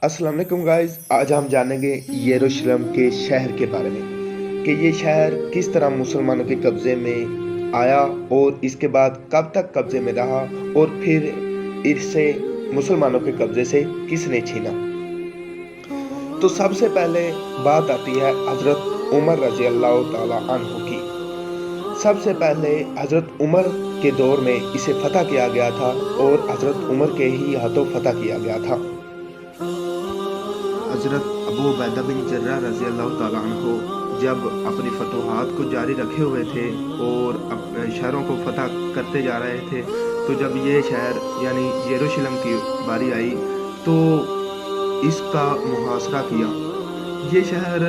अस्सलाम वालेकुम गाइस। आज हम जानेंगे यरूशलेम के शहर के बारे में कि ये शहर किस तरह मुसलमानों के कब्ज़े में आया और इसके बाद कब तक कब्ज़े में रहा और फिर इसे मुसलमानों के कब्ज़े से किसने छीना। तो सबसे पहले बात आती है हज़रत उमर रज़ी अल्लाह ताला अन्हु की। सबसे पहले हज़रत उमर के दौर में इसे फ़तह किया गया था और हज़रत उमर के ही हाथों फ़तह किया गया था। हज़रत अबू उबैदा बिन जर्राह रज़ी अल्लाह ताला अन्हु जब अपनी फतूहात को जारी रखे हुए थे और शहरों को फतह करते जा रहे थे, तो जब ये शहर यानी यरूशलेम की बारी आई तो इसका मुहासरा किया। ये शहर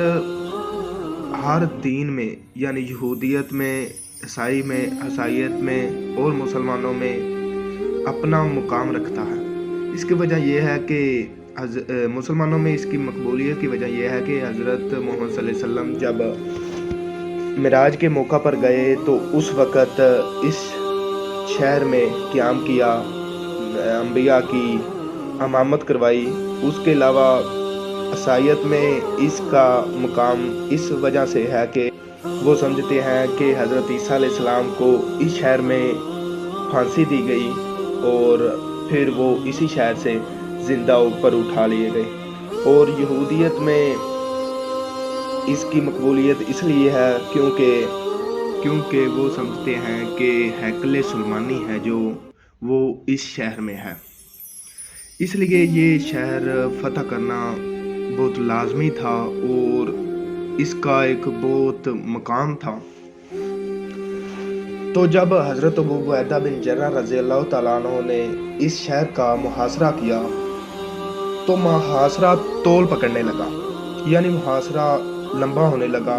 हर दीन में यानी यहूदियत में, ईसाई में, ईसाईयत में और मुसलमानों में अपना मुकाम रखता है। इसकी वजह यह है कि मुसलमानों में इसकी मकबूलियत की वजह यह है कि हज़रत मोहम्मद सल्लल्लाहु अलैहि वसल्लम जब मिराज के मौका पर गए तो उस वक़्त इस शहर में क़याम किया, अंबिया की इमामत करवाई। उसके अलावा ईसाईयत में इसका मुकाम इस वजह से है कि वो समझते हैं कि हज़रत ईसा अलैहिस्सलाम को इस शहर में फांसी दी गई और फिर वो इसी शहर से ज़िंदा ऊपर उठा लिए गए। और यहूदियत में इसकी मकबूलियत इसलिए है क्योंकि वो समझते हैं कि हैकल सुलेमानी है जो वो इस शहर में है, इसलिए ये शहर फ़तह करना बहुत लाजमी था और इसका एक बहुत मकाम था। तो जब हज़रत अबू उबैदा बिन जर्राह रज़ी अल्लाह ताला अन्हु ने इस शहर का मुहासरा किया तो मुहासरा तौल पकड़ने लगा, यानी मुहासरा लंबा होने लगा।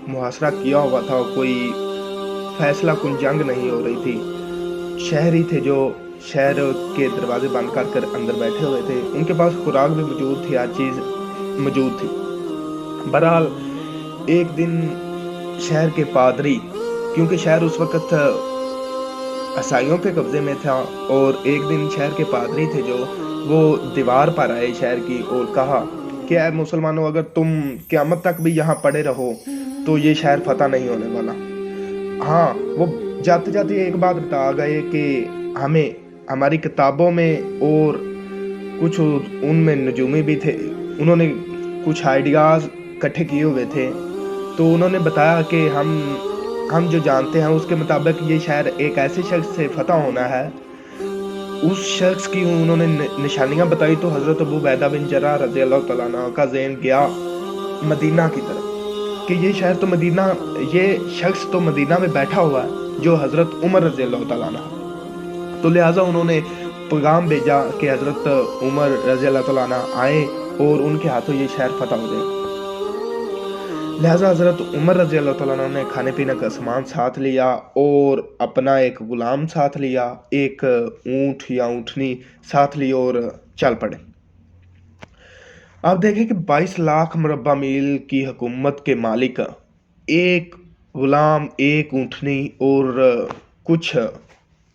मुहासरा किया हुआ था, कोई फैसला कुन जंग नहीं हो रही थी। शहरी थे जो शहर के दरवाजे बंद कर अंदर बैठे हुए थे, उनके पास खुराक भी मौजूद थी, हर चीज़ मौजूद थी। बहरहाल एक दिन शहर के पादरी, क्योंकि शहर उस वक़्त ईसाइयों के कब्ज़े में था, और एक दिन शहर के पादरी थे जो वो दीवार पर आए शहर की और कहा कि ऐ मुसलमानों, अगर तुम क़यामत तक भी यहाँ पड़े रहो तो ये शहर फ़तह नहीं होने वाला। हाँ, वो जाते जाते एक बात बता गए कि हमें हमारी किताबों में और कुछ उनमें नजूमी भी थे, उन्होंने कुछ आइडियाज़ इकट्ठे किए हुए थे। तो उन्होंने बताया कि हम जो जानते हैं उसके मुताबिक ये शहर एक ऐसे शख्स से फ़तह होना है। उस शख्स की उन्होंने निशानियाँ बताई तो हज़रत अबू उबैदा बिन जर्राह रज़ी अल्लाह तआला अन्हु का ज़हन गया मदीना की तरफ कि ये शख्स तो मदीना में बैठा हुआ है जो हज़रत उमर रज़ी अल्लाह तआला अन्हु। तो लिहाजा उन्होंने पैगाम भेजा कि हज़रत उमर रज़ी अल्लाह तआला अन्हु आए और उनके हाथों ये शहर फ़तह हो जाए। लिहाजा हज़रत उमर रज़ी अल्लाह तआला अन्हु ने खाने पीने का सामान साथ लिया और अपना एक ग़ुलाम साथ लिया, एक ऊँट या ऊँटनी साथ ली और चल पड़े। आप देखें कि 22 लाख मुरब्बा मील की हुकूमत के मालिक एक ग़ुलाम, एक ऊँटनी और कुछ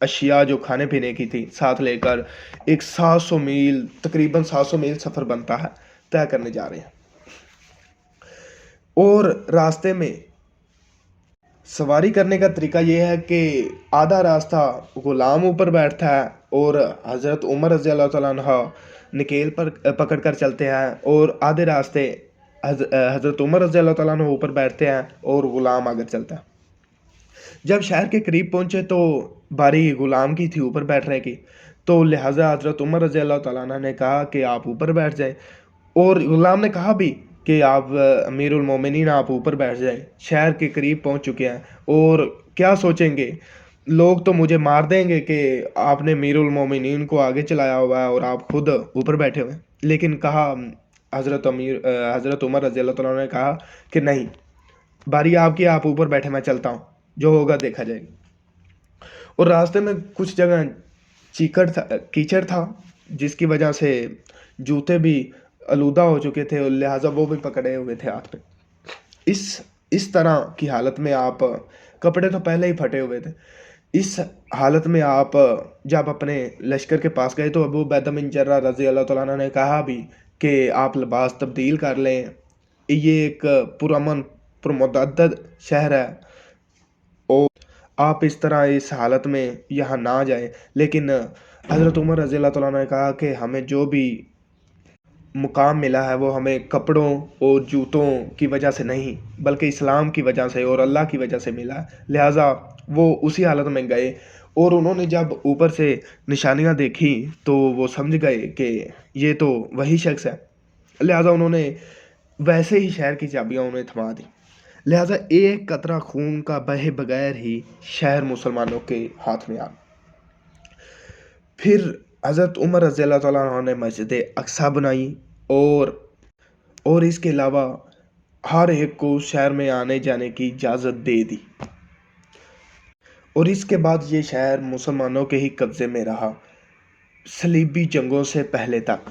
अशिया जो खाने पीने की थी साथ लेकर एक 700 मील, तकरीबन 700 मील सफ़र बनता है, तय करने जा रहे हैं। और रास्ते में सवारी करने का तरीका ये है कि आधा रास्ता ग़ुलाम ऊपर बैठता है और हज़रत उमर रज़ी अल्लाह तआला अन्हु नकेल पर पकड़ कर चलते हैं, और आधे रास्ते हज़रत उमर रज़ी अल्लाह तआला अन्हु ऊपर बैठते हैं और ग़ुलाम आगे चलता है। जब शहर के करीब पहुँचे तो बारी ग़ुलाम की थी ऊपर बैठने की, तो लिहाजा हज़रत उमर रज़ी अल्लाह तआला अन्हु ने कहा कि आप ऊपर बैठ जाएँ, और ग़ुलाम ने कहा भी कि आप अमीरुल मोमिनीन, आप ऊपर बैठ जाएँ। शहर के करीब पहुँच चुके हैं और क्या सोचेंगे लोग, तो मुझे मार देंगे कि आपने अमीरुल मोमिनीन को आगे चलाया हुआ है और आप खुद ऊपर बैठे हुए हैं। लेकिन कहा हज़रत उमर रज़ी अल्लाह तआला ने कहा कि नहीं, बारी आपकी, आप ऊपर बैठे, मैं चलता हूँ, जो होगा देखा जाएगा। और रास्ते में कुछ जगह कीचड़ था जिसकी वजह से जूते भी आलूदा हो चुके थे और लिहाजा वो भी पकड़े हुए थे हाथ पे। इस तरह की हालत में आप, कपड़े तो पहले ही फटे हुए थे, इस हालत में आप जब अपने लश्कर के पास गए तो अबू उबैदा बिन जर्राह रज़ी अल्लाह तआला अन्हु ने कहा भी کہ آپ لباس تبدیل کر لیں، یہ ایک پرامن پرمتعدد شہر ہے اور آپ اس طرح اس حالت میں یہاں نہ جائیں۔ لیکن حضرت عمر رضی اللہ تعالیٰ عنہ نے کہا کہ ہمیں جو بھی مقام ملا ہے وہ ہمیں کپڑوں اور جوتوں کی وجہ سے نہیں بلکہ اسلام کی وجہ سے اور اللہ کی وجہ سے ملا ہے، لہٰذا وہ اسی حالت میں گئے اور انہوں نے جب اوپر سے نشانیاں دیکھی تو وہ سمجھ گئے کہ یہ تو وہی شخص ہے، لہٰذا انہوں نے ویسے ہی شہر کی چابیاں انہیں تھما دی، لہٰذا ایک قطرہ خون کا بہے بغیر ہی شہر مسلمانوں کے ہاتھ میں آ گیا۔ پھر حضرت عمر رضی اللہ تعالیٰ عنہ نے مسجد اقصیٰ بنائی اور اس کے علاوہ ہر ایک کو شہر میں آنے جانے کی اجازت دے دی، اور اس کے بعد یہ شہر مسلمانوں کے ہی قبضے میں رہا صلیبی جنگوں سے پہلے تک۔